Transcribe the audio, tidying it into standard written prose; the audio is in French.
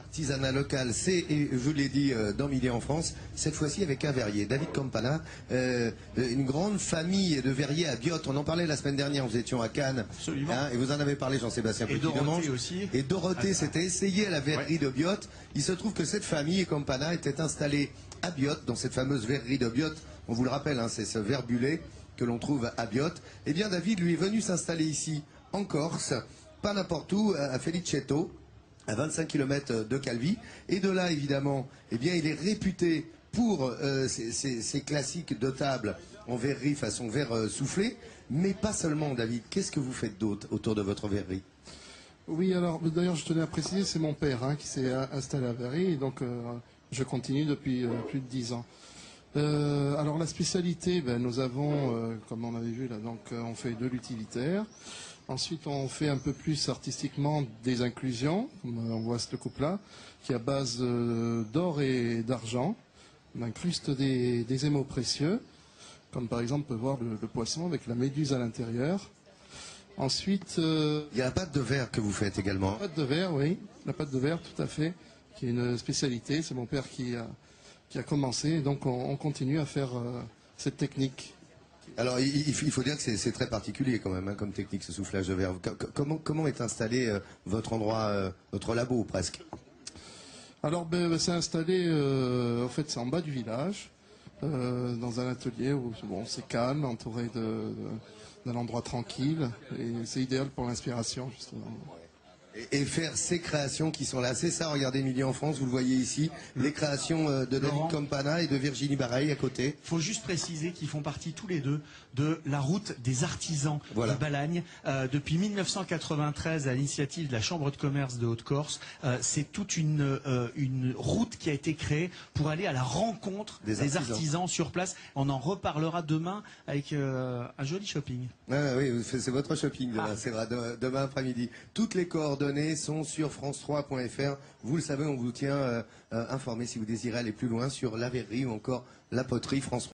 l'artisanat local, c'est, et je vous l'ai dit, dans Midi en France, cette fois-ci avec un verrier. David Campana, une grande famille de verriers à Biot. On en parlait la semaine dernière, nous étions à Cannes. Absolument. Hein, et vous en avez parlé, Jean-Sébastien Petit-Demange. Aussi. Et Dorothée s'était essayée à la verrerie de Biot. Il se trouve que cette famille, Campana, était installée à Biot, dans cette fameuse verrerie de Biot. On vous le rappelle, hein, c'est ce verbulé que l'on trouve à Biot. Eh bien, David, lui, est venu s'installer ici, en Corse, pas n'importe où, à Felicetto, à 25 km de Calvi. Et de là, évidemment, eh bien, il est réputé pour ces classiques de table en verrerie façon verre soufflé. Mais pas seulement, David. Qu'est-ce que vous faites d'autre autour de votre verrerie? Oui, alors, d'ailleurs, je tenais à préciser, c'est mon père qui s'est installé à Verrerie, et donc je continue depuis plus de 10 ans. Alors, la spécialité, nous avons, comme on avait vu là, donc on fait de l'utilitaire. Ensuite, on fait un peu plus artistiquement des inclusions, comme on voit ce coupe-là, qui est à base d'or et d'argent. On incruste des émaux précieux, comme par exemple on peut voir le poisson avec la méduse à l'intérieur. Ensuite... il y a la pâte de verre que vous faites également. La pâte de verre, oui. La pâte de verre, tout à fait, qui est une spécialité. C'est mon père qui a commencé, et donc on continue à faire cette technique. Alors, il faut dire que c'est très particulier quand même, hein, comme technique, ce soufflage de verre. Comment est installé votre endroit, votre labo presque? Alors, c'est installé, en fait, c'est en bas du village, dans un atelier où bon, c'est calme, entouré d'un endroit tranquille, et c'est idéal pour l'inspiration, justement. Et faire ces créations qui sont là, c'est ça, regardez Midi en France, vous le voyez ici, les créations de David Campana et de Virginie Bareil à côté. Il faut juste préciser qu'ils font partie tous les deux de la route des artisans de Balagne. Depuis 1993, à l'initiative de la Chambre de commerce de Haute-Corse, c'est toute une route qui a été créée pour aller à la rencontre des artisans sur place. On en reparlera demain avec un joli shopping. Ah, oui, c'est votre shopping demain, c'est vrai, demain après-midi. Toutes les coordonnées sont sur france3.fr. Vous le savez, on vous tient informé si vous désirez aller plus loin sur la verrerie ou encore la poterie France 3.